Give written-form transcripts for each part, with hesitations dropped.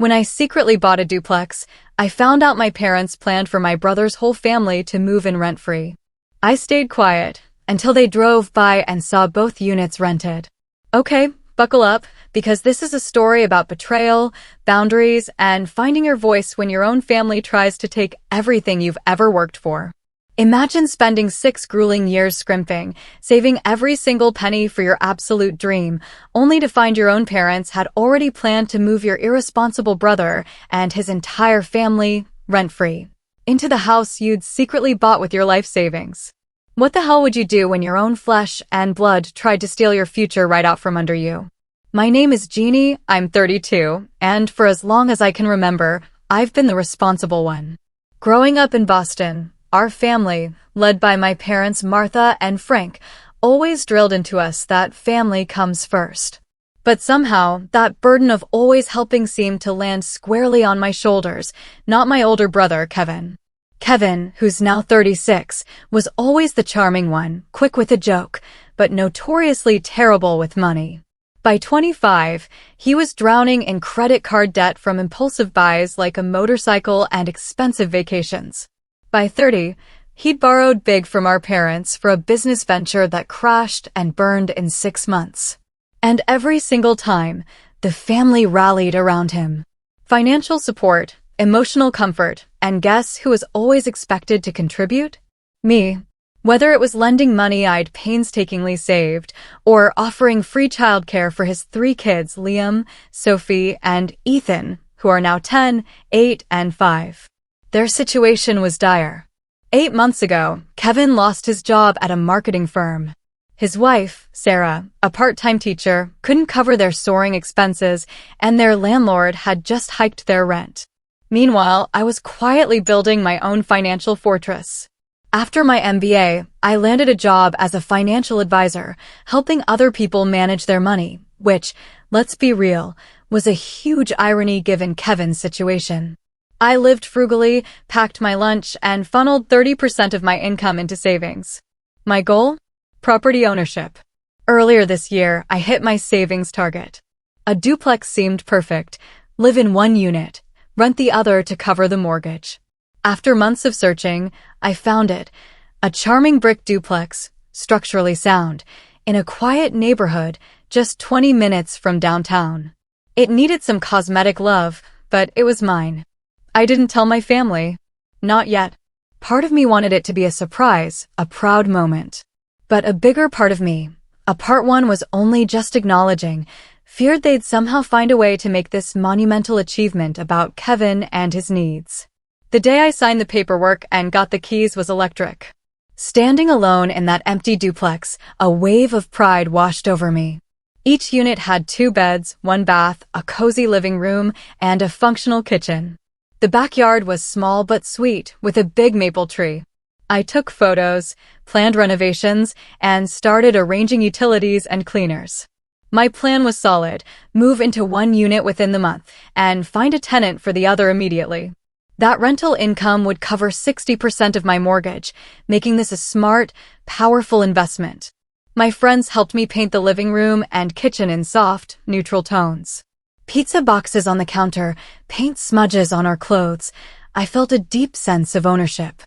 When I secretly bought a duplex, I found out my parents planned for my brother's whole family to move in rent-free. I stayed quiet until they drove by and saw both units rented. Okay, buckle up, because this is a story about betrayal, boundaries, and finding your voice when your own family tries to take everything you've ever worked for. Imagine spending 6 grueling years scrimping, saving every single penny for your absolute dream, only to find your own parents had already planned to move your irresponsible brother and his entire family, rent-free, into the house you'd secretly bought with your life savings. What the hell would you do when your own flesh and blood tried to steal your future right out from under you? My name is Jeannie, I'm 32, and for as long as I can remember, I've been the responsible one. Growing up in Boston, our family, led by my parents Martha and Frank, always drilled into us that family comes first. But somehow, that burden of always helping seemed to land squarely on my shoulders, not my older brother, Kevin. Kevin, who's now 36, was always the charming one, quick with a joke, but notoriously terrible with money. By 25, he was drowning in credit card debt from impulsive buys like a motorcycle and expensive vacations. By 30, he'd borrowed big from our parents for a business venture that crashed and burned in 6 months. And every single time, the family rallied around him. Financial support, emotional comfort, and guess who was always expected to contribute? Me. Whether it was lending money I'd painstakingly saved, or offering free childcare for his 3 kids, Liam, Sophie, and Ethan, who are now 10, 8, and 5. Their situation was dire. 8 months ago, Kevin lost his job at a marketing firm. His wife, Sarah, a part-time teacher, couldn't cover their soaring expenses, and their landlord had just hiked their rent. Meanwhile, I was quietly building my own financial fortress. After my MBA, I landed a job as a financial advisor, helping other people manage their money, which, let's be real, was a huge irony given Kevin's situation. I lived frugally, packed my lunch, and funneled 30% of my income into savings. My goal? Property ownership. Earlier this year, I hit my savings target. A duplex seemed perfect. Live in one unit, rent the other to cover the mortgage. After months of searching, I found it. A charming brick duplex, structurally sound, in a quiet neighborhood just 20 minutes from downtown. It needed some cosmetic love, but it was mine. I didn't tell my family. Not yet. Part of me wanted it to be a surprise, a proud moment. But a bigger part of me, a part one was only just acknowledging, feared they'd somehow find a way to make this monumental achievement about Kevin and his needs. The day I signed the paperwork and got the keys was electric. Standing alone in that empty duplex, a wave of pride washed over me. Each unit had 2 beds, 1 bath, a cozy living room, and a functional kitchen. The backyard was small but sweet, with a big maple tree. I took photos, planned renovations, and started arranging utilities and cleaners. My plan was solid: move into 1 unit within the month, and find a tenant for the other immediately. That rental income would cover 60% of my mortgage, making this a smart, powerful investment. My friends helped me paint the living room and kitchen in soft, neutral tones. Pizza boxes on the counter, paint smudges on our clothes. I felt a deep sense of ownership.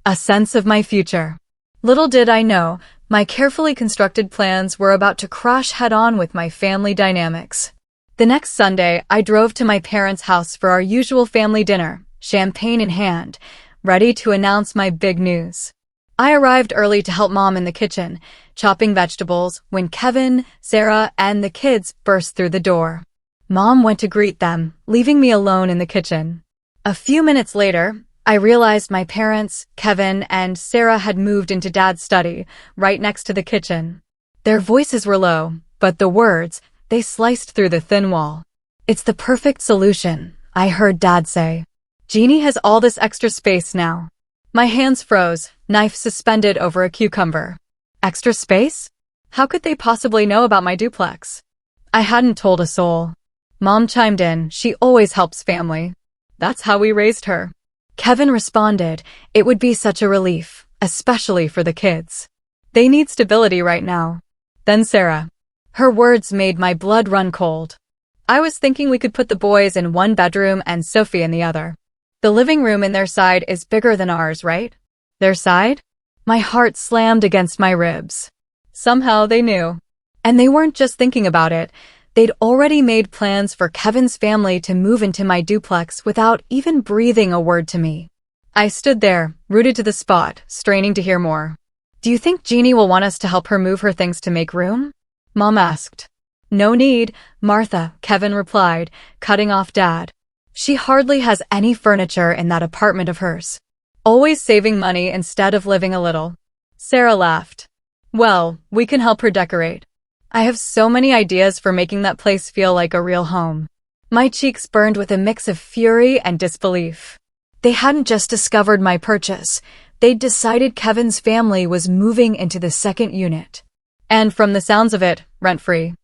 A sense of my future. Little did I know, my carefully constructed plans were about to crash head-on with my family dynamics. The next Sunday, I drove to my parents' house for our usual family dinner, champagne in hand, ready to announce my big news. I arrived early to help Mom in the kitchen, chopping vegetables, when Kevin, Sarah, and the kids burst through the door. Mom went to greet them, leaving me alone in the kitchen. A few minutes later, I realized my parents, Kevin, and Sarah had moved into Dad's study, right next to the kitchen. Their voices were low, but the words, they sliced through the thin wall. "It's the perfect solution," I heard Dad say. "Jeannie has all this extra space now." My hands froze, knife suspended over a cucumber. Extra space? How could they possibly know about my duplex? I hadn't told a soul. Mom chimed in, "She always helps family. That's how we raised her." Kevin responded, "It would be such a relief, especially for the kids. They need stability right now." Then Sarah. Her words made my blood run cold. I was thinking we could put the boys in one bedroom and Sophie in the other. The living room in their side is bigger than ours, right? Their side? My heart slammed against my ribs. Somehow they knew. And they weren't just thinking about it. They'd already made plans for Kevin's family to move into my duplex without even breathing a word to me. I stood there, rooted to the spot, straining to hear more. Do you think Jeannie will want us to help her move her things to make room? Mom asked. No need, Martha, Kevin replied, cutting off Dad. She hardly has any furniture in that apartment of hers. Always saving money instead of living a little. Sarah laughed. Well, we can help her decorate. I have so many ideas for making that place feel like a real home. My cheeks burned with a mix of fury and disbelief. They hadn't just discovered my purchase. They'd decided Kevin's family was moving into the second unit. And from the sounds of it, rent-free.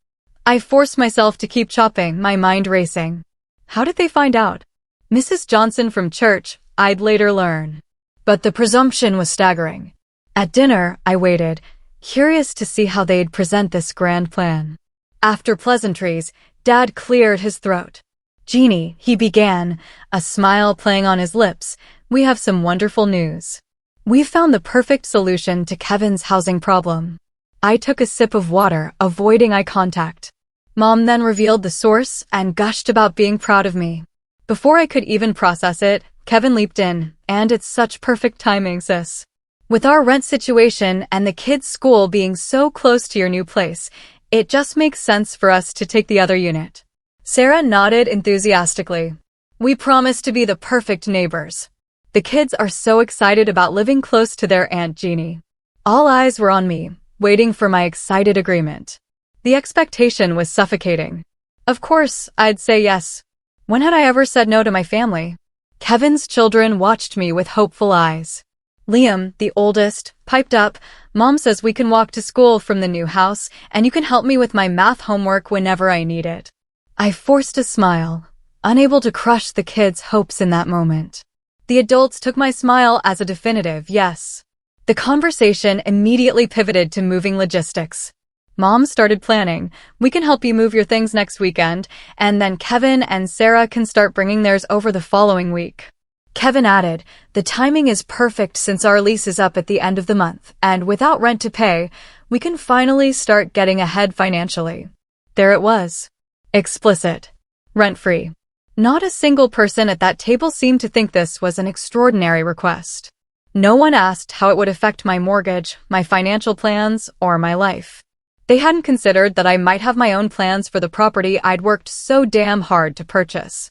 I forced myself to keep chopping, my mind racing. How did they find out? Mrs. Johnson from church, I'd later learn. But the presumption was staggering. At dinner, I waited, curious to see how they'd present this grand plan. After pleasantries, Dad cleared his throat. Jeannie, he began, a smile playing on his lips, we have some wonderful news. We've found the perfect solution to Kevin's housing problem. I took a sip of water, avoiding eye contact. Mom then revealed the source and gushed about being proud of me. Before I could even process it, Kevin leaped in, and it's such perfect timing, sis. With our rent situation and the kids' school being so close to your new place, it just makes sense for us to take the other unit. Sarah nodded enthusiastically. We promise to be the perfect neighbors. The kids are so excited about living close to their Aunt Jeannie. All eyes were on me, waiting for my excited agreement. The expectation was suffocating. Of course, I'd say yes. When had I ever said no to my family? Kevin's children watched me with hopeful eyes. Liam, the oldest, piped up, Mom says we can walk to school from the new house, and you can help me with my math homework whenever I need it. I forced a smile, unable to crush the kids' hopes in that moment. The adults took my smile as a definitive yes. The conversation immediately pivoted to moving logistics. Mom started planning. We can help you move your things next weekend, and then Kevin and Sarah can start bringing theirs over the following week. Kevin added, the timing is perfect since our lease is up at the end of the month, and without rent to pay, we can finally start getting ahead financially. There it was. Explicit. Rent-free. Not a single person at that table seemed to think this was an extraordinary request. No one asked how it would affect my mortgage, my financial plans, or my life. They hadn't considered that I might have my own plans for the property I'd worked so damn hard to purchase.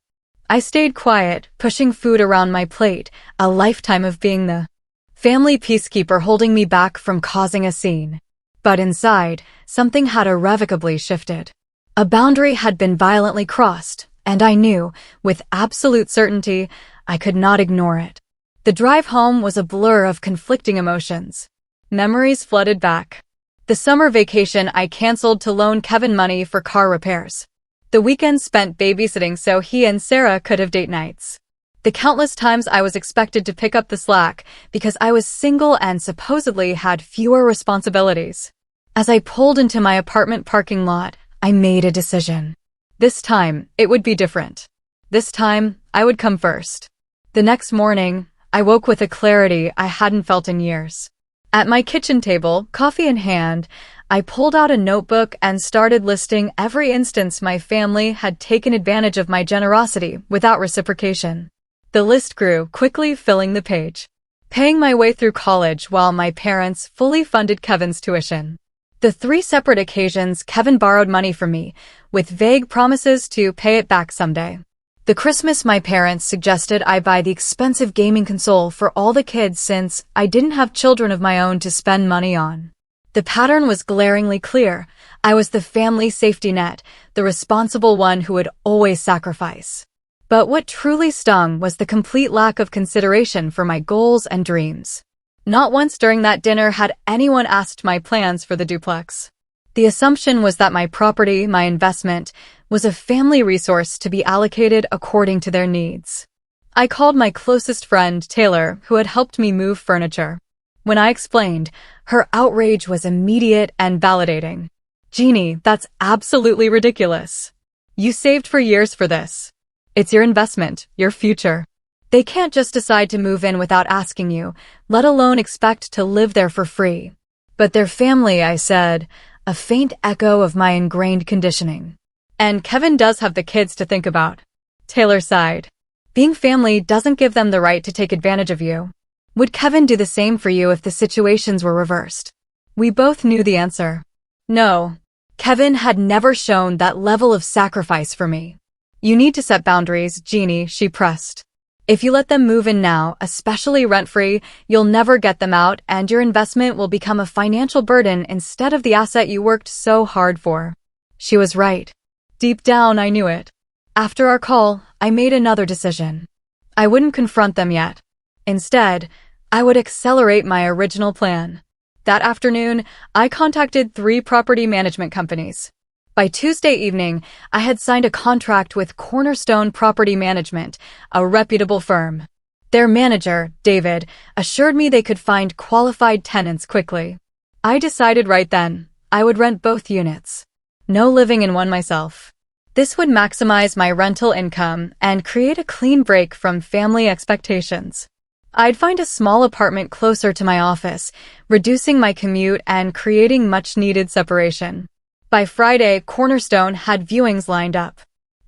I stayed quiet, pushing food around my plate, a lifetime of being the family peacekeeper holding me back from causing a scene. But inside, something had irrevocably shifted. A boundary had been violently crossed, and I knew, with absolute certainty, I could not ignore it. The drive home was a blur of conflicting emotions. Memories flooded back. The summer vacation I canceled to loan Kevin money for car repairs. The weekend spent babysitting so he and Sarah could have date nights. The countless times I was expected to pick up the slack because I was single and supposedly had fewer responsibilities. As I pulled into my apartment parking lot, I made a decision. This time, it would be different. This time, I would come first. The next morning, I woke with a clarity I hadn't felt in years. At my kitchen table, coffee in hand, I pulled out a notebook and started listing every instance my family had taken advantage of my generosity without reciprocation. The list grew, quickly filling the page. Paying my way through college while my parents fully funded Kevin's tuition. The 3 separate occasions Kevin borrowed money from me, with vague promises to pay it back someday. The Christmas my parents suggested I buy the expensive gaming console for all the kids since I didn't have children of my own to spend money on. The pattern was glaringly clear. I was the family safety net, the responsible one who would always sacrifice. But what truly stung was the complete lack of consideration for my goals and dreams. Not once during that dinner had anyone asked my plans for the duplex. The assumption was that my property, my investment, was a family resource to be allocated according to their needs. I called my closest friend, Taylor, who had helped me move furniture. When I explained, her outrage was immediate and validating. Jeannie, that's absolutely ridiculous. You saved for years for this. It's your investment, your future. They can't just decide to move in without asking you, let alone expect to live there for free. But their family, I said, a faint echo of my ingrained conditioning. And Kevin does have the kids to think about. Taylor sighed. Being family doesn't give them the right to take advantage of you. Would Kevin do the same for you if the situations were reversed? We both knew the answer. No. Kevin had never shown that level of sacrifice for me. You need to set boundaries, Jeannie, she pressed. If you let them move in now, especially rent-free, you'll never get them out and your investment will become a financial burden instead of the asset you worked so hard for. She was right. Deep down, I knew it. After our call, I made another decision. I wouldn't confront them yet. Instead, I would accelerate my original plan. That afternoon, I contacted 3 property management companies. By Tuesday evening, I had signed a contract with Cornerstone Property Management, a reputable firm. Their manager, David, assured me they could find qualified tenants quickly. I decided right then, I would rent both units. No living in one myself. This would maximize my rental income and create a clean break from family expectations. I'd find a small apartment closer to my office, reducing my commute and creating much-needed separation. By Friday, Cornerstone had viewings lined up.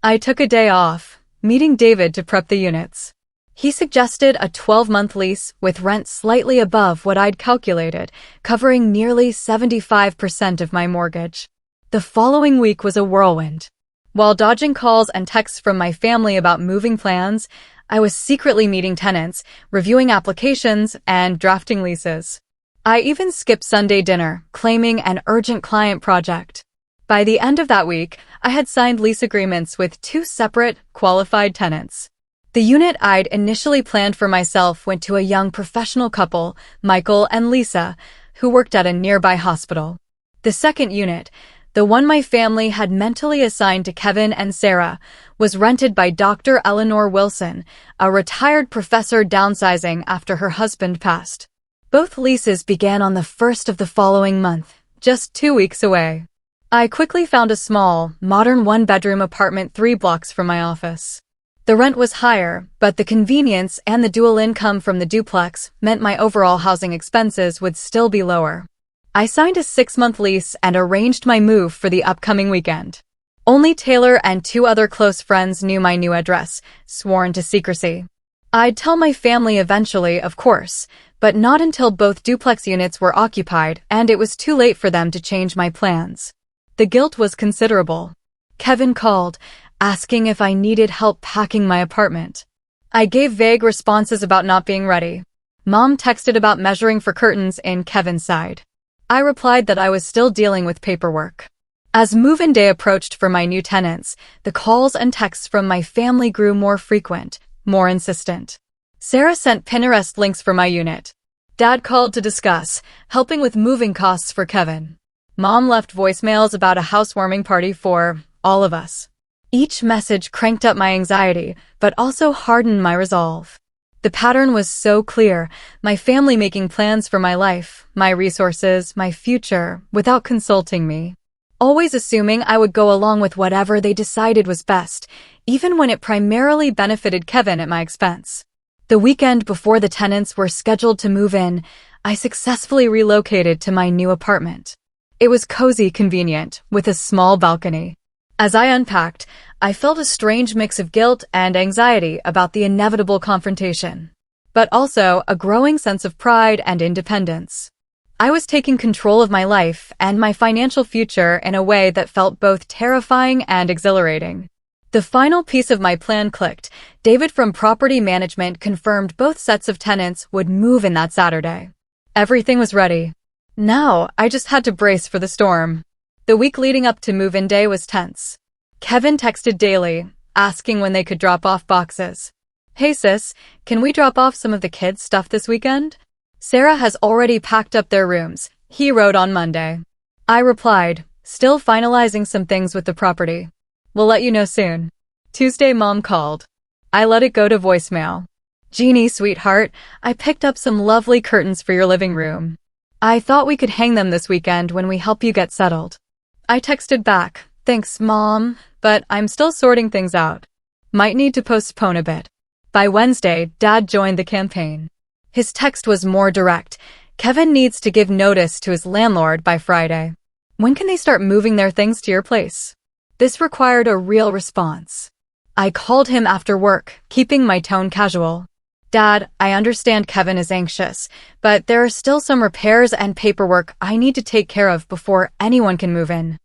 I took a day off, meeting David to prep the units. He suggested a 12-month lease with rent slightly above what I'd calculated, covering nearly 75% of my mortgage. The following week was a whirlwind. While dodging calls and texts from my family about moving plans, I was secretly meeting tenants, reviewing applications, and drafting leases. I even skipped Sunday dinner, claiming an urgent client project. By the end of that week, I had signed lease agreements with 2 separate, qualified tenants. The unit I'd initially planned for myself went to a young professional couple, Michael and Lisa, who worked at a nearby hospital. The second unit, the one my family had mentally assigned to Kevin and Sarah, was rented by Dr. Eleanor Wilson, a retired professor downsizing after her husband passed. Both leases began on the 1st of the following month, just 2 weeks away. I quickly found a small, modern 1-bedroom apartment 3 blocks from my office. The rent was higher, but the convenience and the dual income from the duplex meant my overall housing expenses would still be lower. I signed a 6-month lease and arranged my move for the upcoming weekend. Only Taylor and 2 other close friends knew my new address, sworn to secrecy. I'd tell my family eventually, of course, but not until both duplex units were occupied and it was too late for them to change my plans. The guilt was considerable. Kevin called, asking if I needed help packing my apartment. I gave vague responses about not being ready. Mom texted about measuring for curtains in Kevin's side. I replied that I was still dealing with paperwork. As move-in day approached for my new tenants, the calls and texts from my family grew more frequent, more insistent. Sarah sent Pinterest links for my unit. Dad called to discuss, helping with moving costs for Kevin. Mom left voicemails about a housewarming party for all of us. Each message cranked up my anxiety, but also hardened my resolve. The pattern was so clear, my family making plans for my life, my resources, my future, without consulting me. Always assuming I would go along with whatever they decided was best, even when it primarily benefited Kevin at my expense. The weekend before the tenants were scheduled to move in, I successfully relocated to my new apartment. It was cozy, convenient, with a small balcony. As I unpacked, I felt a strange mix of guilt and anxiety about the inevitable confrontation, but also a growing sense of pride and independence. I was taking control of my life and my financial future in a way that felt both terrifying and exhilarating. The final piece of my plan clicked. David from Property Management confirmed both sets of tenants would move in that Saturday. Everything was ready. Now, I just had to brace for the storm. The week leading up to move-in day was tense. Kevin texted daily, asking when they could drop off boxes. Hey sis, can we drop off some of the kids' stuff this weekend? Sarah has already packed up their rooms, he wrote on Monday. I replied, still finalizing some things with the property. We'll let you know soon. Tuesday Mom called. I let it go to voicemail. Jeannie, sweetheart, I picked up some lovely curtains for your living room. I thought we could hang them this weekend when we help you get settled. I texted back, thanks Mom, but I'm still sorting things out. Might need to postpone a bit. By Wednesday, Dad joined the campaign. His text was more direct. Kevin needs to give notice to his landlord by Friday. When can they start moving their things to your place? This required a real response. I called him after work, keeping my tone casual. Dad, I understand Kevin is anxious, but there are still some repairs and paperwork I need to take care of before anyone can move in.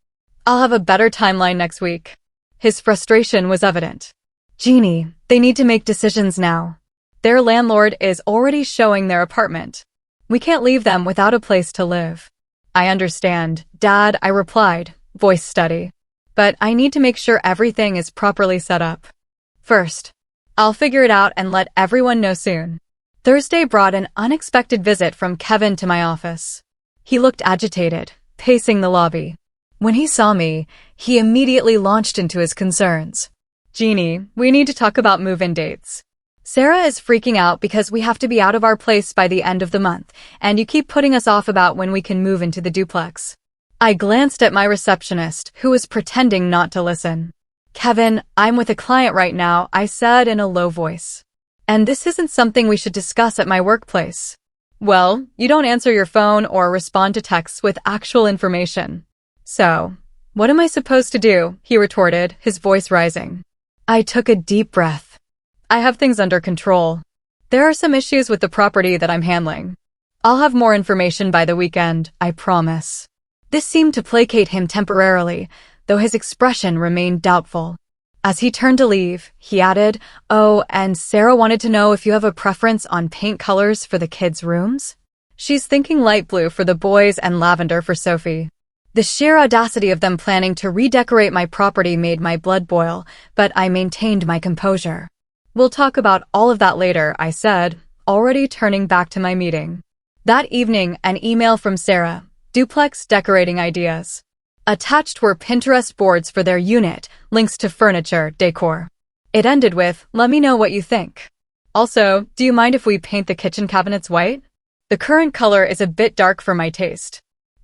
I'll have a better timeline next week. His frustration was evident. Jeannie, they need to make decisions now. Their landlord is already showing their apartment. We can't leave them without a place to live. I understand, Dad, I replied, voice steady. But I need to make sure everything is properly set up. First, I'll figure it out and let everyone know soon. Thursday brought an unexpected visit from Kevin to my office. He looked agitated, pacing the lobby. When he saw me, he immediately launched into his concerns. Jeannie, we need to talk about move-in dates. Sarah is freaking out because we have to be out of our place by the end of the month, and you keep putting us off about when we can move into the duplex. I glanced at my receptionist, who was pretending not to listen. Kevin, I'm with a client right now, I said in a low voice. And this isn't something we should discuss at my workplace. Well, you don't answer your phone or respond to texts with actual information. So, what am I supposed to do? He retorted, his voice rising. I took a deep breath. I have things under control. There are some issues with the property that I'm handling. I'll have more information by the weekend, I promise. This seemed to placate him temporarily, though his expression remained doubtful. As he turned to leave, he added, Oh, and Sarah wanted to know if you have a preference on paint colors for the kids' rooms? She's thinking light blue for the boys and lavender for Sophie. The sheer audacity of them planning to redecorate my property made my blood boil, but I maintained my composure. We'll talk about all of that later, I said, already turning back to my meeting. That evening, an email from Sarah, duplex decorating ideas. Attached were Pinterest boards for their unit, links to furniture, decor. It ended with, let me know what you think. Also, do you mind if we paint the kitchen cabinets white? The current color is a bit dark for my taste.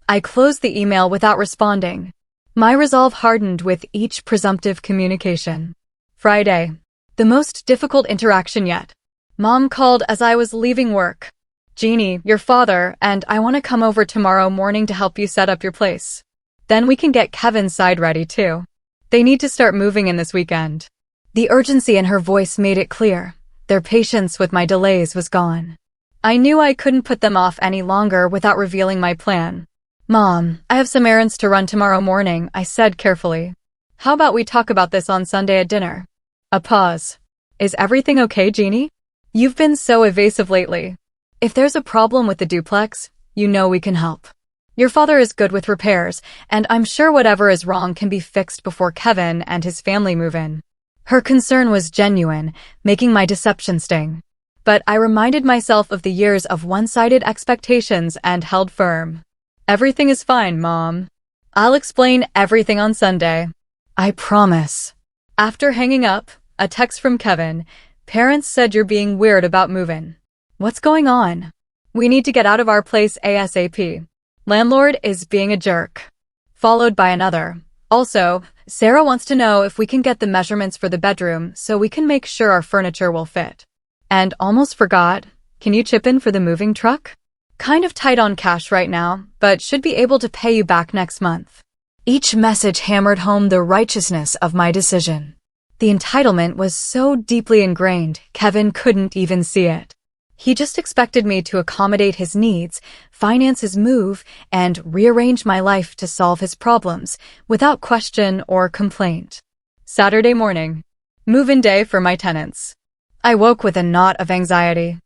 I closed the email without responding. My resolve hardened with each presumptive communication. Friday. The most difficult interaction yet. Mom called as I was leaving work. Jeannie, your father, and I want to come over tomorrow morning to help you set up your place. Then we can get Kevin's side ready too. They need to start moving in this weekend. The urgency in her voice made it clear. Their patience with my delays was gone. I knew I couldn't put them off any longer without revealing my plan. Mom, I have some errands to run tomorrow morning, I said carefully. How about we talk about this on Sunday at dinner? A pause. Is everything okay, Jeannie? You've been so evasive lately. If there's a problem with the duplex, you know we can help. Your father is good with repairs, and I'm sure whatever is wrong can be fixed before Kevin and his family move in. Her concern was genuine, making my deception sting. But I reminded myself of the years of one-sided expectations and held firm. Everything is fine, Mom. I'll explain everything on Sunday. I promise. After hanging up, a text from Kevin. Parents said you're being weird about moving. What's going on? We need to get out of our place ASAP. Landlord is being a jerk. Followed by another. Also, Sarah wants to know if we can get the measurements for the bedroom so we can make sure our furniture will fit. And almost forgot, can you chip in for the moving truck? Kind of tight on cash right now, but should be able to pay you back next month. Each message hammered home the righteousness of my decision. The entitlement was so deeply ingrained, Kevin couldn't even see it. He just expected me to accommodate his needs, finance his move, and rearrange my life to solve his problems, without question or complaint. Saturday morning. Move-in day for my tenants. I woke with a knot of anxiety.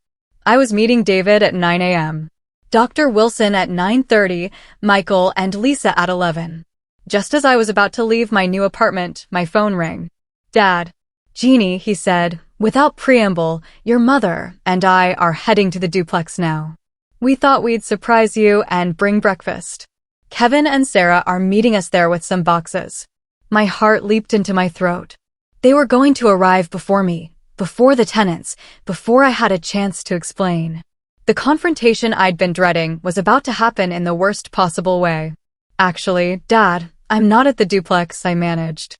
I was meeting David at 9 a.m. Dr. Wilson at 9:30, Michael and Lisa at 11. Just as I was about to leave my new apartment, my phone rang. Dad. Jeannie, he said, without preamble, your mother and I are heading to the duplex now. We thought we'd surprise you and bring breakfast. Kevin and Sarah are meeting us there with some boxes. My heart leaped into my throat. They were going to arrive before me, before the tenants, before I had a chance to explain. The confrontation I'd been dreading was about to happen in the worst possible way. Actually, Dad, I'm not at the duplex, I managed.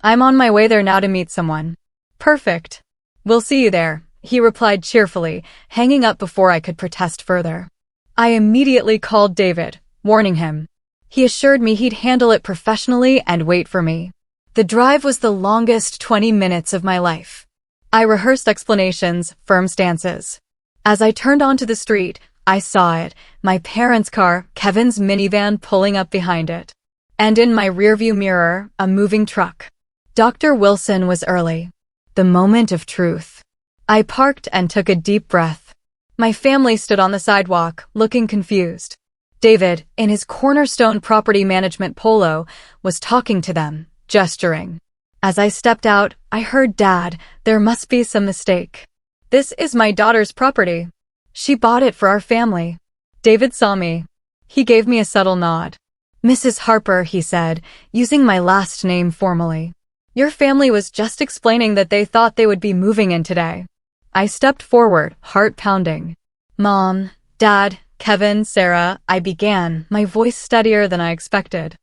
I'm on my way there now to meet someone. Perfect. We'll see you there, he replied cheerfully, hanging up before I could protest further. I immediately called David, warning him. He assured me he'd handle it professionally and wait for me. The drive was the longest 20 minutes of my life. I rehearsed explanations, firm stances. As I turned onto the street, I saw it, my parents' car, Kevin's minivan pulling up behind it. And in my rearview mirror, a moving truck. Dr. Wilson was early. The moment of truth. I parked and took a deep breath. My family stood on the sidewalk, looking confused. David, in his cornerstone property management polo, was talking to them, gesturing. As I stepped out, I heard Dad, there must be some mistake. This is my daughter's property. She bought it for our family. David saw me. He gave me a subtle nod. Mrs. Harper, he said, using my last name formally. Your family was just explaining that they thought they would be moving in today. I stepped forward, heart pounding. Mom, Dad, Kevin, Sarah, I began, my voice steadier than I expected.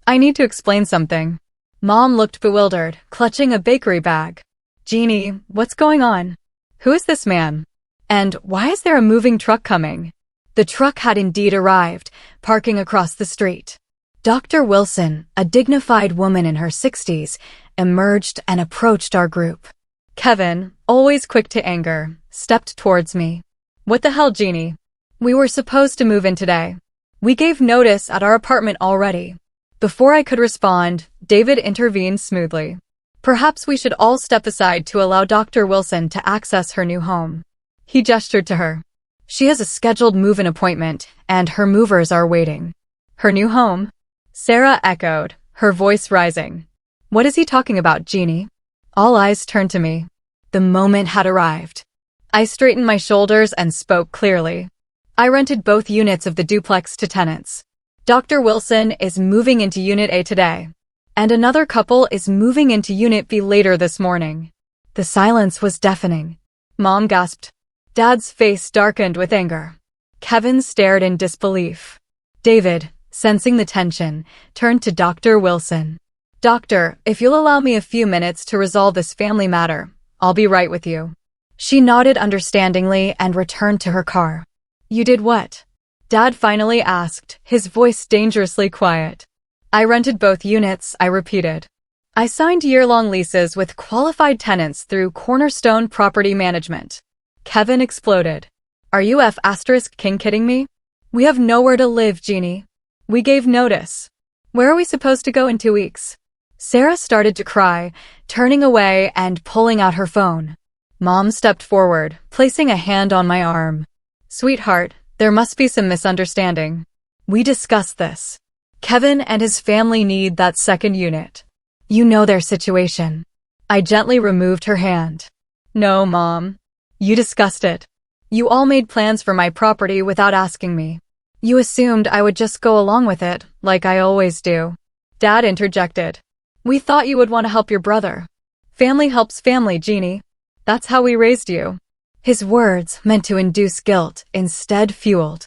I need to explain something. Mom looked bewildered, clutching a bakery bag. Jeannie, what's going on? Who is this man? And why is there a moving truck coming? The truck had indeed arrived, parking across the street. Dr. Wilson, a dignified woman in her 60s, emerged and approached our group. Kevin, always quick to anger, stepped towards me. What the hell, Jeannie? We were supposed to move in today. We gave notice at our apartment already. Before I could respond, David intervened smoothly. Perhaps we should all step aside to allow Dr. Wilson to access her new home. He gestured to her. She has a scheduled move-in appointment, and her movers are waiting. Her new home? Sarah echoed, her voice rising. What is he talking about, Jeannie? All eyes turned to me. The moment had arrived. I straightened my shoulders and spoke clearly. I rented both units of the duplex to tenants. Dr. Wilson is moving into Unit A today, and another couple is moving into Unit B later this morning. The silence was deafening. Mom gasped. Dad's face darkened with anger. Kevin stared in disbelief. David, sensing the tension, turned to Dr. Wilson. Doctor, if you'll allow me a few minutes to resolve this family matter, I'll be right with you. She nodded understandingly and returned to her car. You did what? Dad finally asked, his voice dangerously quiet. I rented both units, I repeated. I signed year-long leases with qualified tenants through Cornerstone Property Management. Kevin exploded. Are you king kidding me? We have nowhere to live, Jeannie. We gave notice. Where are we supposed to go in 2 weeks? Sarah started to cry, turning away and pulling out her phone. Mom stepped forward, placing a hand on my arm. Sweetheart, there must be some misunderstanding. We discussed this. Kevin and his family need that second unit. You know their situation. I gently removed her hand. No, Mom. You discussed it. You all made plans for my property without asking me. You assumed I would just go along with it, like I always do. Dad interjected. We thought you would want to help your brother. Family helps family, Jeannie. That's how we raised you. His words, meant to induce guilt, instead fueled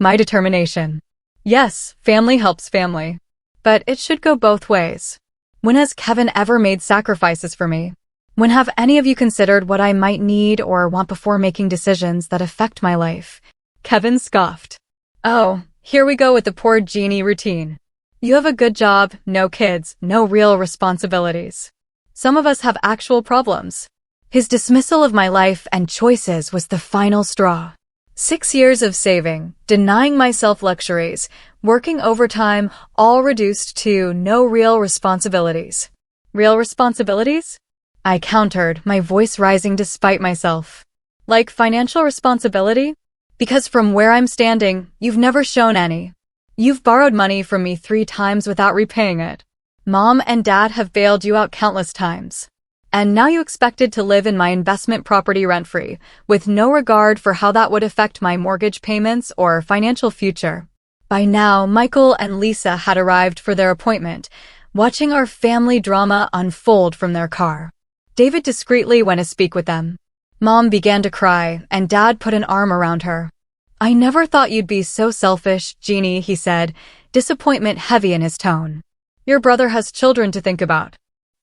my determination. Yes, family helps family. But it should go both ways. When has Kevin ever made sacrifices for me? When have any of you considered what I might need or want before making decisions that affect my life? Kevin scoffed. Oh, here we go with the poor Jeannie routine. You have a good job, no kids, no real responsibilities. Some of us have actual problems. His dismissal of my life and choices was the final straw. 6 years of saving, denying myself luxuries, working overtime, all reduced to no real responsibilities. Real responsibilities? I countered, my voice rising despite myself. Like financial responsibility? Because from where I'm standing, you've never shown any. You've borrowed money from me 3 times without repaying it. Mom and Dad have bailed you out countless times. And now you expected to live in my investment property rent-free, with no regard for how that would affect my mortgage payments or financial future. By now, Michael and Lisa had arrived for their appointment, watching our family drama unfold from their car. David discreetly went to speak with them. Mom began to cry, and Dad put an arm around her. I never thought you'd be so selfish, Jeannie, he said, disappointment heavy in his tone. Your brother has children to think about.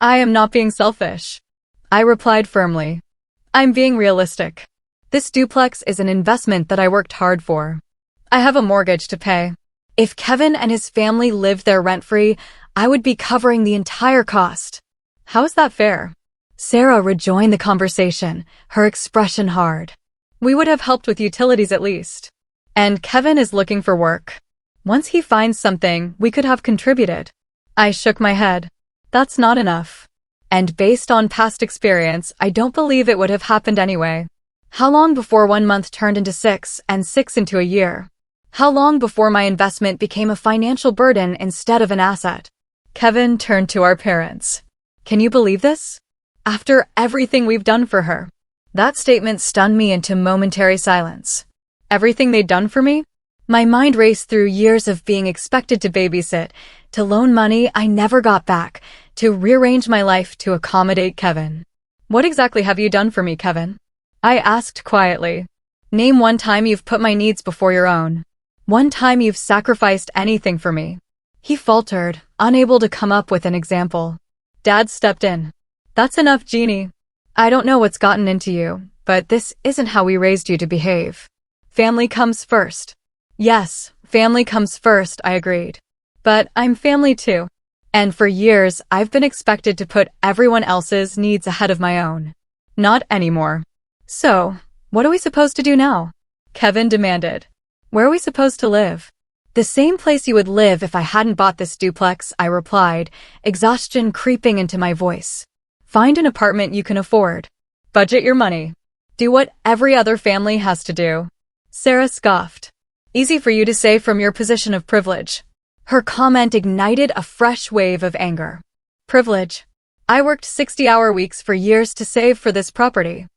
I am not being selfish. I replied firmly. I'm being realistic. This duplex is an investment that I worked hard for. I have a mortgage to pay. If Kevin and his family lived there rent-free, I would be covering the entire cost. How is that fair? Sarah rejoined the conversation, her expression hard. We would have helped with utilities at least. And Kevin is looking for work. Once he finds something, we could have contributed. I shook my head. That's not enough. And based on past experience, I don't believe it would have happened anyway. How long before 1 month turned into 6 and 6 into a year? How long before my investment became a financial burden instead of an asset? Kevin turned to our parents. Can you believe this? After everything we've done for her. That statement stunned me into momentary silence. Everything they'd done for me? My mind raced through years of being expected to babysit, to loan money I never got back, to rearrange my life to accommodate Kevin. What exactly have you done for me, Kevin? I asked quietly. Name one time you've put my needs before your own. One time you've sacrificed anything for me. He faltered, unable to come up with an example. Dad stepped in. That's enough, Jeannie. I don't know what's gotten into you, but this isn't how we raised you to behave. Family comes first. Yes, family comes first, I agreed. But I'm family too. And for years, I've been expected to put everyone else's needs ahead of my own. Not anymore. So, what are we supposed to do now? Kevin demanded. Where are we supposed to live? The same place you would live if I hadn't bought this duplex, I replied, exhaustion creeping into my voice. Find an apartment you can afford. Budget your money. Do what every other family has to do. Sarah scoffed. Easy for you to say from your position of privilege. Her comment ignited a fresh wave of anger. Privilege. I worked 60-hour weeks for years to save for this property.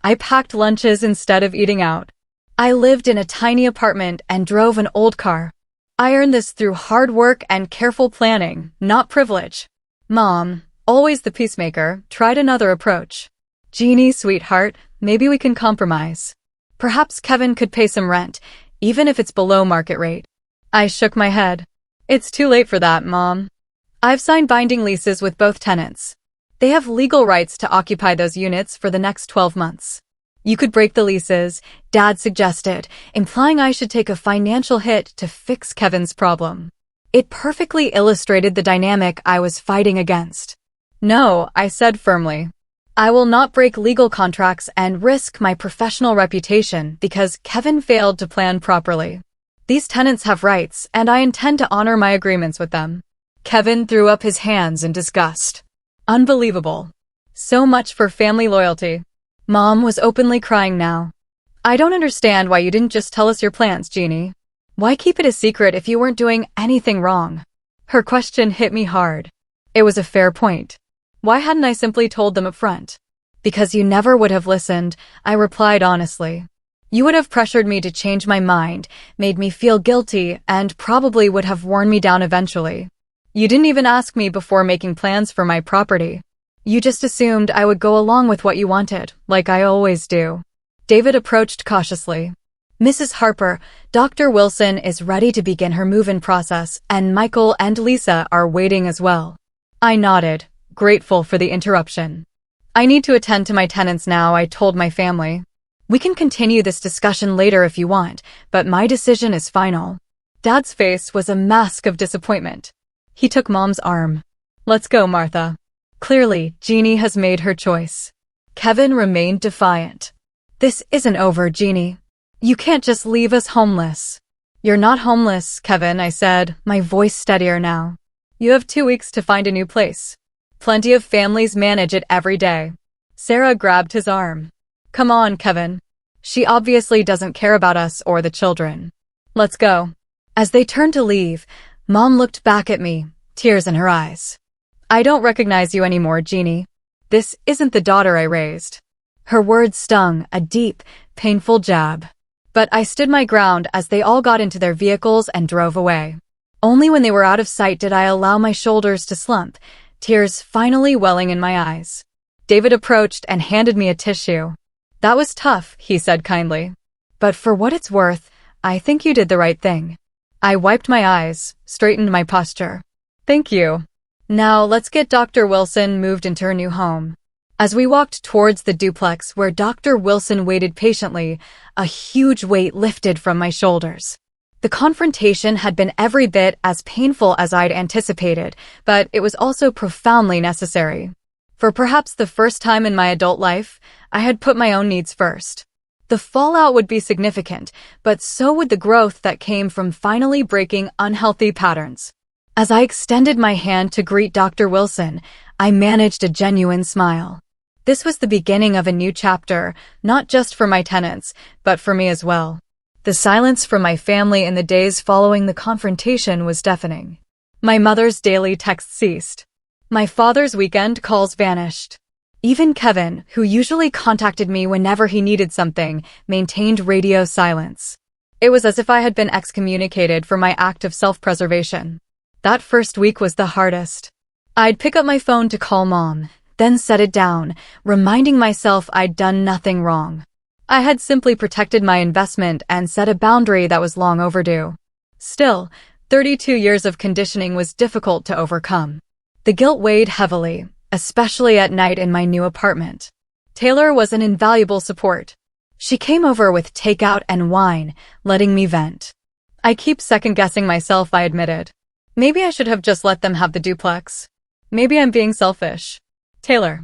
I packed lunches instead of eating out. I lived in a tiny apartment and drove an old car. I earned this through hard work and careful planning, not privilege. Mom, always the peacemaker, tried another approach. Jeannie, sweetheart, maybe we can compromise. Perhaps Kevin could pay some rent, even if it's below market rate. I shook my head. It's too late for that, Mom. I've signed binding leases with both tenants. They have legal rights to occupy those units for the next 12 months. You could break the leases, Dad suggested, implying I should take a financial hit to fix Kevin's problem. It perfectly illustrated the dynamic I was fighting against. No, I said firmly. I will not break legal contracts and risk my professional reputation because Kevin failed to plan properly. These tenants have rights, and I intend to honor my agreements with them. Kevin threw up his hands in disgust. Unbelievable. So much for family loyalty. Mom was openly crying now. I don't understand why you didn't just tell us your plans, Jeannie. Why keep it a secret if you weren't doing anything wrong? Her question hit me hard. It was a fair point. Why hadn't I simply told them up front? Because you never would have listened, I replied honestly. You would have pressured me to change my mind, made me feel guilty, and probably would have worn me down eventually. You didn't even ask me before making plans for my property. You just assumed I would go along with what you wanted, like I always do. David approached cautiously. Mrs. Harper, Dr. Wilson is ready to begin her move-in process, and Michael and Lisa are waiting as well. I nodded, grateful for the interruption. I need to attend to my tenants now, I told my family. We can continue this discussion later if you want, but my decision is final. Dad's face was a mask of disappointment. He took Mom's arm. Let's go, Martha. Clearly, Jeannie has made her choice. Kevin remained defiant. This isn't over, Jeannie. You can't just leave us homeless. You're not homeless, Kevin, I said, my voice steadier now. You have 2 weeks to find a new place. Plenty of families manage it every day. Sarah grabbed his arm. Come on, Kevin. She obviously doesn't care about us or the children. Let's go. As they turned to leave, Mom looked back at me, tears in her eyes. I don't recognize you anymore, Jeannie. This isn't the daughter I raised. Her words stung, a deep, painful jab. But I stood my ground as they all got into their vehicles and drove away. Only when they were out of sight did I allow my shoulders to slump, tears finally welling in my eyes. David approached and handed me a tissue. That was tough, he said kindly. But for what it's worth, I think you did the right thing. I wiped my eyes, straightened my posture. Thank you. Now let's get Dr. Wilson moved into her new home. As we walked towards the duplex where Dr. Wilson waited patiently, a huge weight lifted from my shoulders. The confrontation had been every bit as painful as I'd anticipated, but it was also profoundly necessary. For perhaps the first time in my adult life, I had put my own needs first. The fallout would be significant, but so would the growth that came from finally breaking unhealthy patterns. As I extended my hand to greet Dr. Wilson, I managed a genuine smile. This was the beginning of a new chapter, not just for my tenants, but for me as well. The silence from my family in the days following the confrontation was deafening. My mother's daily texts ceased. My father's weekend calls vanished. Even Kevin, who usually contacted me whenever he needed something, maintained radio silence. It was as if I had been excommunicated for my act of self-preservation. That first week was the hardest. I'd pick up my phone to call Mom, then set it down, reminding myself I'd done nothing wrong. I had simply protected my investment and set a boundary that was long overdue. Still, 32 years of conditioning was difficult to overcome. The guilt weighed heavily, especially at night in my new apartment. Taylor was an invaluable support. She came over with takeout and wine, letting me vent. I keep second-guessing myself, I admitted. Maybe I should have just let them have the duplex. Maybe I'm being selfish. Taylor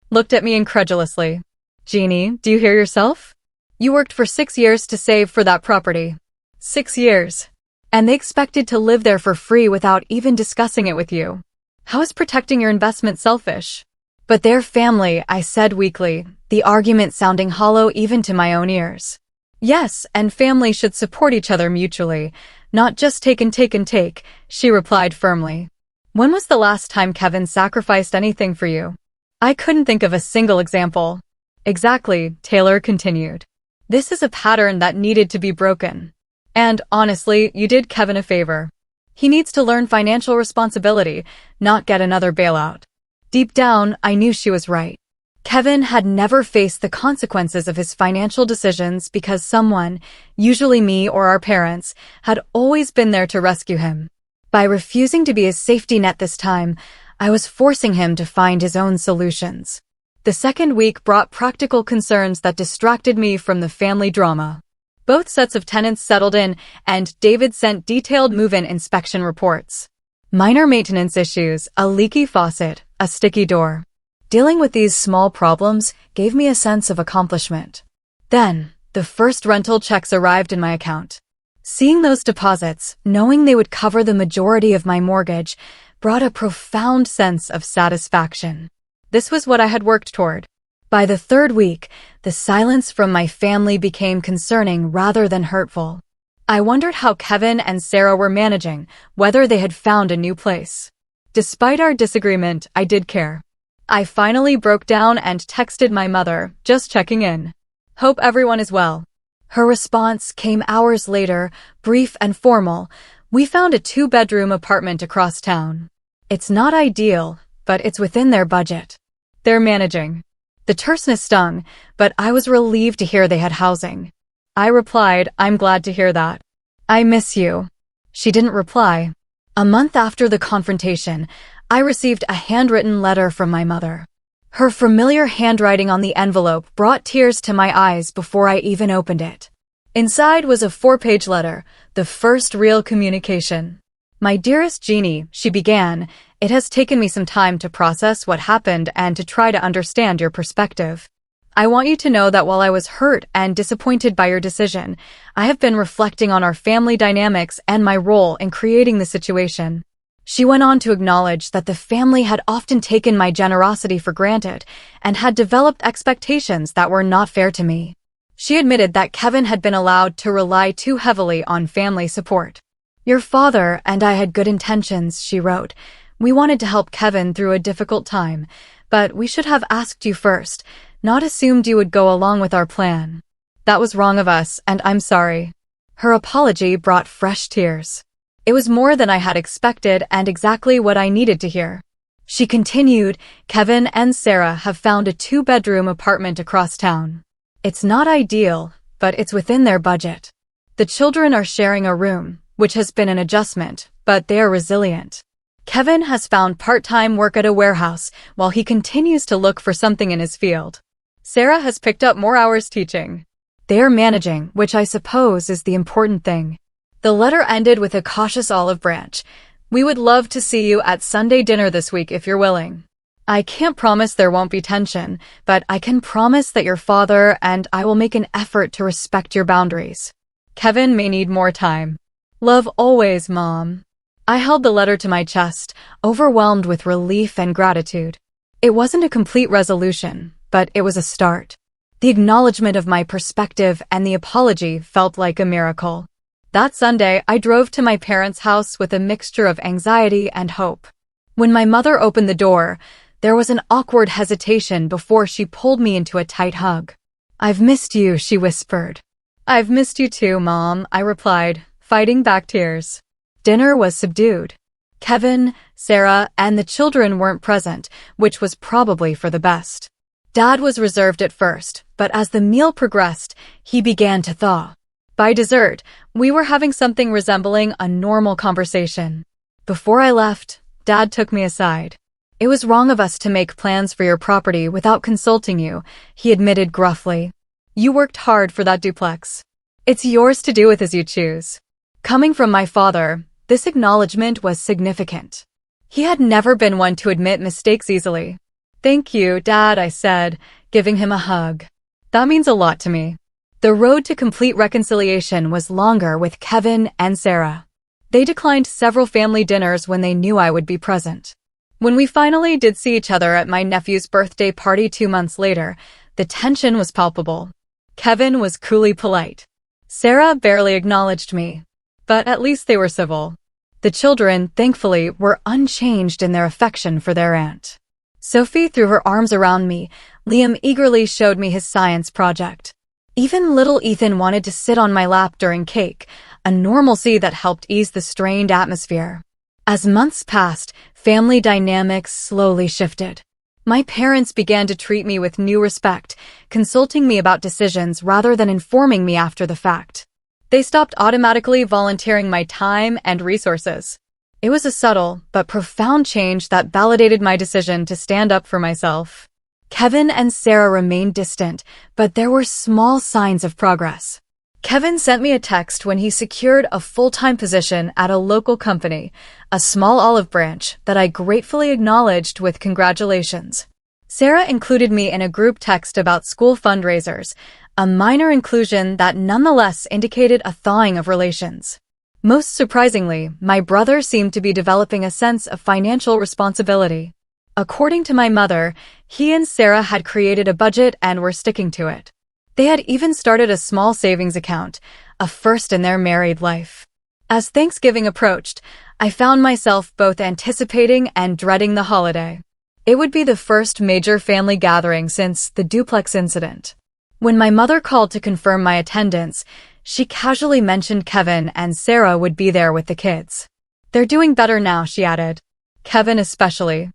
looked at me incredulously. Jeannie, do you hear yourself? You worked for 6 years to save for that property. 6 years. And they expected to live there for free without even discussing it with you. How is protecting your investment selfish? But they're family, I said weakly, the argument sounding hollow even to my own ears. Yes, and family should support each other mutually, not just take and take and take, she replied firmly. When was the last time Kevin sacrificed anything for you? I couldn't think of a single example. Exactly, Taylor continued. This is a pattern that needed to be broken. And, honestly, you did Kevin a favor. He needs to learn financial responsibility, not get another bailout. Deep down, I knew she was right. Kevin had never faced the consequences of his financial decisions because someone, usually me or our parents, had always been there to rescue him. By refusing to be his safety net this time, I was forcing him to find his own solutions. The second week brought practical concerns that distracted me from the family drama. Both sets of tenants settled in, and David sent detailed move-in inspection reports. Minor maintenance issues, a leaky faucet, a sticky door. Dealing with these small problems gave me a sense of accomplishment. Then, the first rental checks arrived in my account. Seeing those deposits, knowing they would cover the majority of my mortgage, brought a profound sense of satisfaction. This was what I had worked toward. By the third week, the silence from my family became concerning rather than hurtful. I wondered how Kevin and Sarah were managing, whether they had found a new place. Despite our disagreement, I did care. I finally broke down and texted my mother, just checking in. Hope everyone is well. Her response came hours later, brief and formal. We found a 2-bedroom apartment across town. It's not ideal, but it's within their budget. They're managing. The terseness stung, but I was relieved to hear they had housing. I replied, I'm glad to hear that. I miss you. She didn't reply. A month after the confrontation, I received a handwritten letter from my mother. Her familiar handwriting on the envelope brought tears to my eyes before I even opened it. Inside was a 4-page letter, the first real communication. My dearest Jeannie, she began, it has taken me some time to process what happened and to try to understand your perspective. I want you to know that while I was hurt and disappointed by your decision, I have been reflecting on our family dynamics and my role in creating the situation. She went on to acknowledge that the family had often taken my generosity for granted and had developed expectations that were not fair to me. She admitted that Kevin had been allowed to rely too heavily on family support. Your father and I had good intentions, she wrote. We wanted to help Kevin through a difficult time, but we should have asked you first, not assumed you would go along with our plan. That was wrong of us, and I'm sorry. Her apology brought fresh tears. It was more than I had expected and exactly what I needed to hear. She continued, Kevin and Sarah have found a 2-bedroom apartment across town. It's not ideal, but it's within their budget. The children are sharing a room, which has been an adjustment, but they are resilient. Kevin has found part-time work at a warehouse while he continues to look for something in his field. Sarah has picked up more hours teaching. They are managing, which I suppose is the important thing. The letter ended with a cautious olive branch. We would love to see you at Sunday dinner this week if you're willing. I can't promise there won't be tension, but I can promise that your father and I will make an effort to respect your boundaries. Kevin may need more time. Love always, Mom. I held the letter to my chest, overwhelmed with relief and gratitude. It wasn't a complete resolution, but it was a start. The acknowledgement of my perspective and the apology felt like a miracle. That Sunday, I drove to my parents' house with a mixture of anxiety and hope. When my mother opened the door, there was an awkward hesitation before she pulled me into a tight hug. "I've missed you," she whispered. "I've missed you too, Mom," I replied, fighting back tears. Dinner was subdued. Kevin, Sarah, and the children weren't present, which was probably for the best. Dad was reserved at first, but as the meal progressed, he began to thaw. By dessert, we were having something resembling a normal conversation. Before I left, Dad took me aside. "It was wrong of us to make plans for your property without consulting you," he admitted gruffly. "You worked hard for that duplex. It's yours to do with as you choose." Coming from my father, this acknowledgement was significant. He had never been one to admit mistakes easily. "Thank you, Dad," I said, giving him a hug. "That means a lot to me." The road to complete reconciliation was longer with Kevin and Sarah. They declined several family dinners when they knew I would be present. When we finally did see each other at my nephew's birthday party 2 months later, the tension was palpable. Kevin was coolly polite. Sarah barely acknowledged me, but at least they were civil. The children, thankfully, were unchanged in their affection for their aunt. Sophie threw her arms around me. Liam eagerly showed me his science project. Even little Ethan wanted to sit on my lap during cake, a normalcy that helped ease the strained atmosphere. As months passed, family dynamics slowly shifted. My parents began to treat me with new respect, consulting me about decisions rather than informing me after the fact. They stopped automatically volunteering my time and resources. It was a subtle but profound change that validated my decision to stand up for myself. Kevin and Sarah remained distant, but there were small signs of progress. Kevin sent me a text when he secured a full-time position at a local company, a small olive branch that I gratefully acknowledged with congratulations. Sarah included me in a group text about school fundraisers, a minor inclusion that nonetheless indicated a thawing of relations. Most surprisingly, my brother seemed to be developing a sense of financial responsibility. According to my mother, he and Sarah had created a budget and were sticking to it. They had even started a small savings account, a first in their married life. As Thanksgiving approached, I found myself both anticipating and dreading the holiday. It would be the first major family gathering since the duplex incident. When my mother called to confirm my attendance, she casually mentioned Kevin and Sarah would be there with the kids. "They're doing better now," she added. "Kevin especially.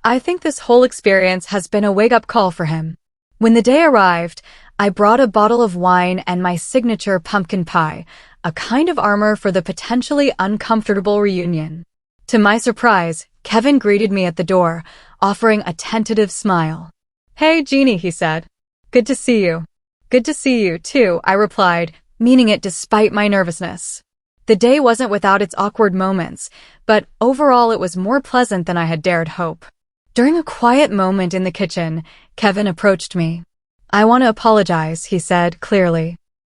I think this whole experience has been a wake-up call for him." When the day arrived, I brought a bottle of wine and my signature pumpkin pie, a kind of armor for the potentially uncomfortable reunion. To my surprise, Kevin greeted me at the door, offering a tentative smile. "Hey, Jeannie," he said. "Good to see you." "Good to see you, too," I replied, meaning it despite my nervousness. The day wasn't without its awkward moments, but overall it was more pleasant than I had dared hope. During a quiet moment in the kitchen, Kevin approached me. "I want to apologize," he said clearly.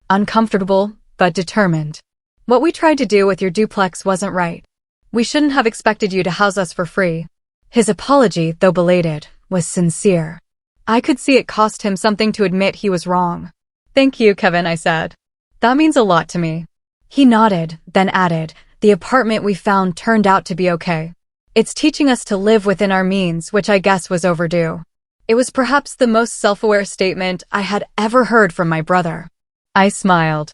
Uncomfortable, but determined. "What we tried to do with your duplex wasn't right. We shouldn't have expected you to house us for free." His apology, though belated, was sincere. I could see it cost him something to admit he was wrong. "Thank you, Kevin," I said. "That means a lot to me." He nodded, then added, "The apartment we found turned out to be okay. It's teaching us to live within our means, which I guess was overdue." It was perhaps the most self-aware statement I had ever heard from my brother. I smiled.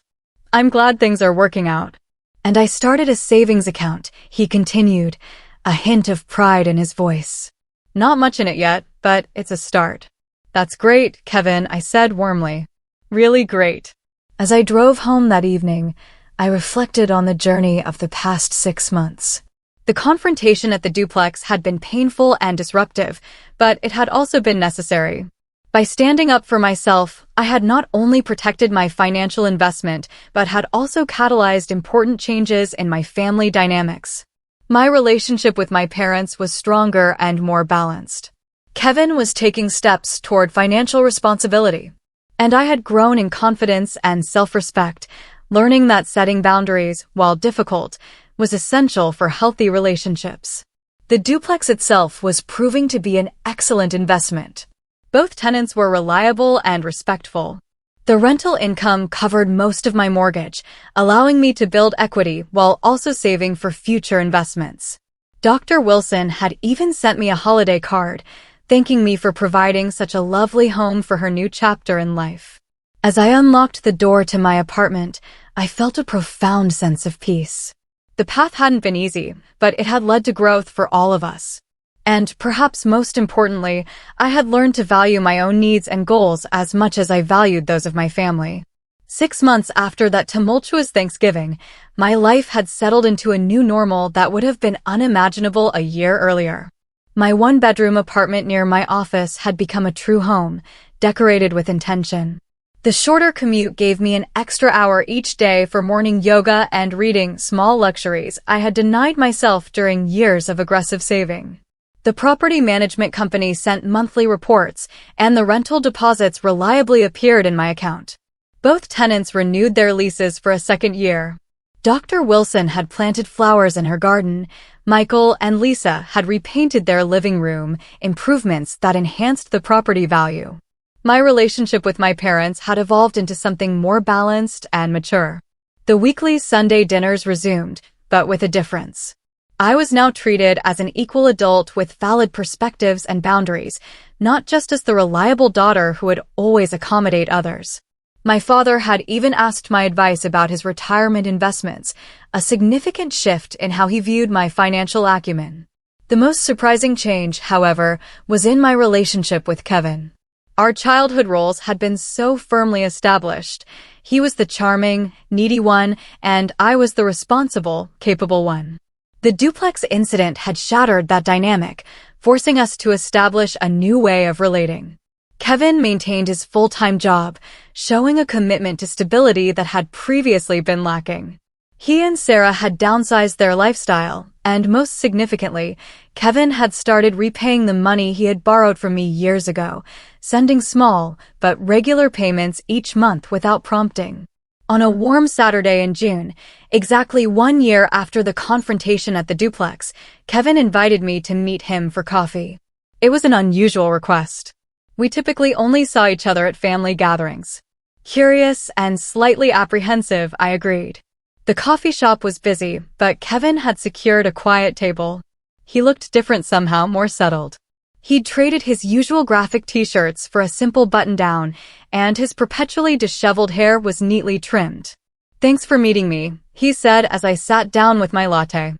"I'm glad things are working out." "And I started a savings account," he continued, a hint of pride in his voice. "Not much in it yet, but it's a start." "That's great, Kevin," I said warmly. "Really great." As I drove home that evening, I reflected on the journey of the past 6 months. The confrontation at the duplex had been painful and disruptive, but it had also been necessary. By standing up for myself, I had not only protected my financial investment, but had also catalyzed important changes in my family dynamics. My relationship with my parents was stronger and more balanced. Kevin was taking steps toward financial responsibility, and I had grown in confidence and self-respect, learning that setting boundaries, while difficult, was essential for healthy relationships. The duplex itself was proving to be an excellent investment. Both tenants were reliable and respectful. The rental income covered most of my mortgage, allowing me to build equity while also saving for future investments. Dr. Wilson had even sent me a holiday card, thanking me for providing such a lovely home for her new chapter in life. As I unlocked the door to my apartment, I felt a profound sense of peace. The path hadn't been easy, but it had led to growth for all of us. And perhaps most importantly, I had learned to value my own needs and goals as much as I valued those of my family. 6 months after that tumultuous Thanksgiving, my life had settled into a new normal that would have been unimaginable a year earlier. My one-bedroom apartment near my office had become a true home, decorated with intention. The shorter commute gave me an extra hour each day for morning yoga and reading, small luxuries I had denied myself during years of aggressive saving. The property management company sent monthly reports, and the rental deposits reliably appeared in my account. Both tenants renewed their leases for a second year. Dr. Wilson had planted flowers in her garden. Michael and Lisa had repainted their living room, improvements that enhanced the property value. My relationship with my parents had evolved into something more balanced and mature. The weekly Sunday dinners resumed, but with a difference. I was now treated as an equal adult with valid perspectives and boundaries, not just as the reliable daughter who would always accommodate others. My father had even asked my advice about his retirement investments, a significant shift in how he viewed my financial acumen. The most surprising change, however, was in my relationship with Kevin. Our childhood roles had been so firmly established. He was the charming, needy one, and I was the responsible, capable one. The duplex incident had shattered that dynamic, forcing us to establish a new way of relating. Kevin maintained his full-time job, showing a commitment to stability that had previously been lacking. He and Sarah had downsized their lifestyle, and most significantly, Kevin had started repaying the money he had borrowed from me years ago, sending small but regular payments each month without prompting. On a warm Saturday in June, exactly 1 year after the confrontation at the duplex, Kevin invited me to meet him for coffee. It was an unusual request. We typically only saw each other at family gatherings. Curious and slightly apprehensive, I agreed. The coffee shop was busy, but Kevin had secured a quiet table. He looked different somehow, more settled. He'd traded his usual graphic t-shirts for a simple button-down, and his perpetually disheveled hair was neatly trimmed. "Thanks for meeting me," he said as I sat down with my latte.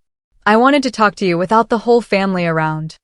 "I wanted to talk to you without the whole family around."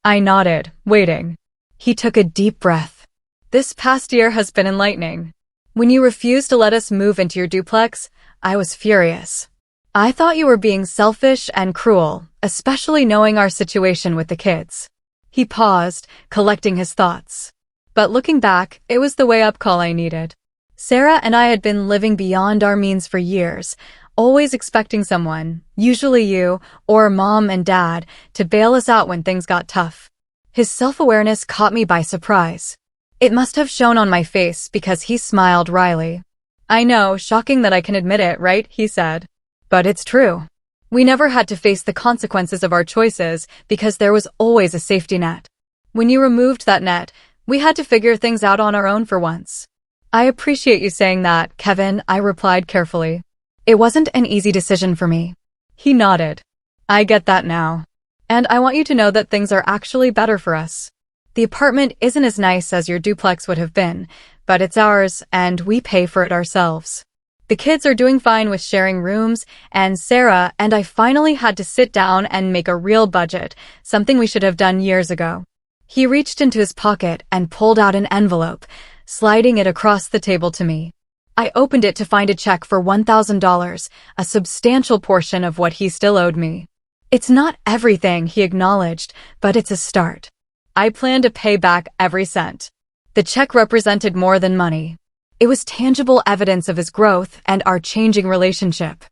I nodded, waiting. He took a deep breath. "This past year has been enlightening. When you refused to let us move into your duplex, I was furious. I thought you were being selfish and cruel, especially knowing our situation with the kids." He paused, collecting his thoughts. But looking back, it was the way-up call I needed. Sarah and I had been living beyond our means for years, always expecting someone, usually you, or mom and dad, to bail us out when things got tough. His self-awareness caught me by surprise. It must have shown on my face because he smiled wryly. "I know, shocking that I can admit it, right?" he said. "But it's true. We never had to face the consequences of our choices because there was always a safety net. When you removed that net, we had to figure things out on our own for once." "I appreciate you saying that, Kevin," I replied carefully. "It wasn't an easy decision for me." He nodded. "I get that now. And I want you to know that things are actually better for us. The apartment isn't as nice as your duplex would have been, but it's ours, and we pay for it ourselves. The kids are doing fine with sharing rooms, and Sarah and I finally had to sit down and make a real budget, something we should have done years ago." He reached into his pocket and pulled out an envelope, sliding it across the table to me. I opened it to find a check for $1,000, a substantial portion of what he still owed me. It's not everything, he acknowledged, but it's a start. I plan to pay back every cent. The check represented more than money. It was tangible evidence of his growth and our changing relationship.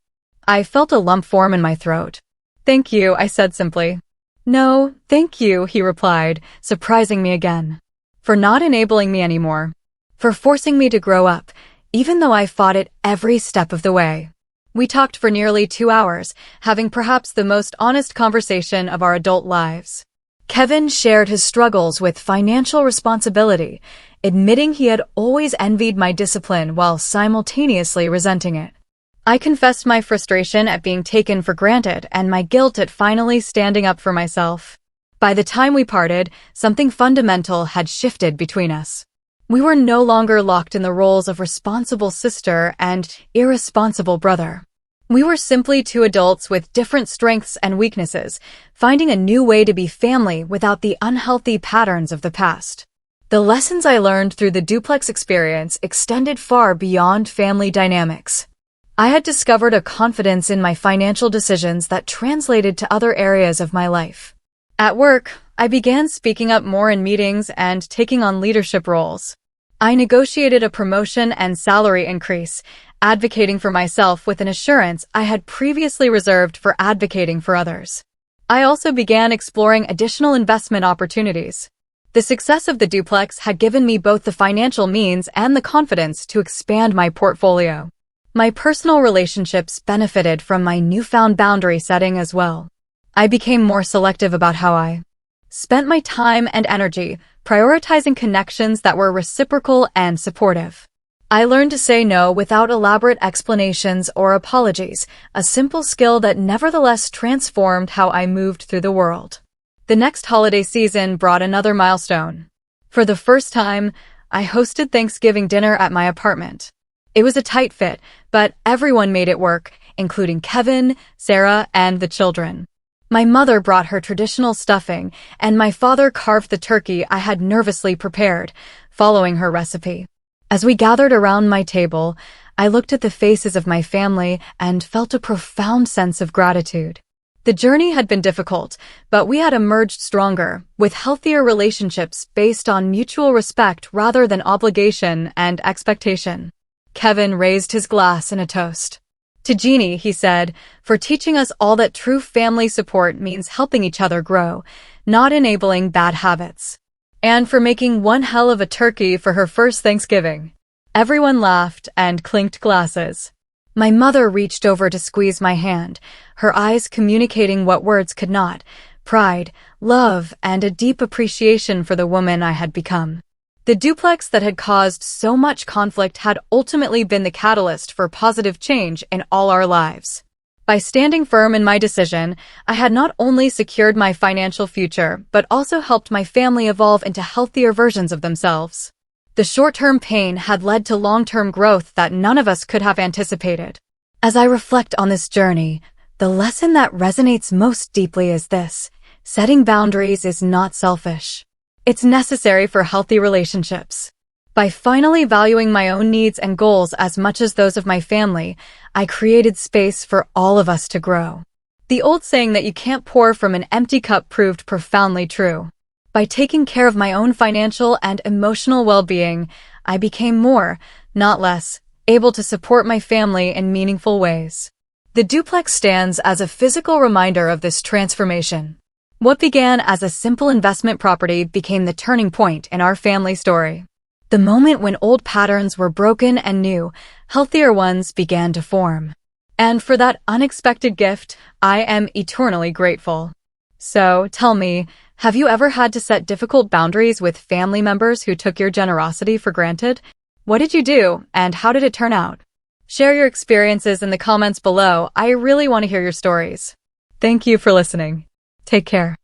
I felt a lump form in my throat. Thank you, I said simply. No, thank you, he replied, surprising me again. For not enabling me anymore. For forcing me to grow up, even though I fought it every step of the way. We talked for nearly 2 hours, having perhaps the most honest conversation of our adult lives. Kevin shared his struggles with financial responsibility, admitting he had always envied my discipline while simultaneously resenting it. I confessed my frustration at being taken for granted and my guilt at finally standing up for myself. By the time we parted, something fundamental had shifted between us. We were no longer locked in the roles of responsible sister and irresponsible brother. We were simply two adults with different strengths and weaknesses, finding a new way to be family without the unhealthy patterns of the past. The lessons I learned through the duplex experience extended far beyond family dynamics. I had discovered a confidence in my financial decisions that translated to other areas of my life. At work, I began speaking up more in meetings and taking on leadership roles. I negotiated a promotion and salary increase, advocating for myself with an assurance I had previously reserved for advocating for others. I also began exploring additional investment opportunities. The success of the duplex had given me both the financial means and the confidence to expand my portfolio. My personal relationships benefited from my newfound boundary setting as well. I became more selective about how I spent my time and energy, prioritizing connections that were reciprocal and supportive. I learned to say no without elaborate explanations or apologies, a simple skill that nevertheless transformed how I moved through the world. The next holiday season brought another milestone. For the first time, I hosted Thanksgiving dinner at my apartment. It was a tight fit, but everyone made it work, including Kevin, Sarah, and the children. My mother brought her traditional stuffing, and my father carved the turkey I had nervously prepared, following her recipe. As we gathered around my table, I looked at the faces of my family and felt a profound sense of gratitude. The journey had been difficult, but we had emerged stronger, with healthier relationships based on mutual respect rather than obligation and expectation. Kevin raised his glass in a toast. To Jeannie, he said, for teaching us all that true family support means helping each other grow, not enabling bad habits. And for making one hell of a turkey for her first Thanksgiving. Everyone laughed and clinked glasses. My mother reached over to squeeze my hand, her eyes communicating what words could not: pride, love, and a deep appreciation for the woman I had become. The duplex that had caused so much conflict had ultimately been the catalyst for positive change in all our lives. By standing firm in my decision, I had not only secured my financial future, but also helped my family evolve into healthier versions of themselves. The short-term pain had led to long-term growth that none of us could have anticipated. As I reflect on this journey, the lesson that resonates most deeply is this: setting boundaries is not selfish. It's necessary for healthy relationships. By finally valuing my own needs and goals as much as those of my family, I created space for all of us to grow. The old saying that you can't pour from an empty cup proved profoundly true. By taking care of my own financial and emotional well-being, I became more, not less, able to support my family in meaningful ways. The duplex stands as a physical reminder of this transformation. What began as a simple investment property became the turning point in our family story. The moment when old patterns were broken and new, healthier ones began to form. And for that unexpected gift, I am eternally grateful. So, tell me, have you ever had to set difficult boundaries with family members who took your generosity for granted? What did you do, and how did it turn out? Share your experiences in the comments below. I really want to hear your stories. Thank you for listening. Take care.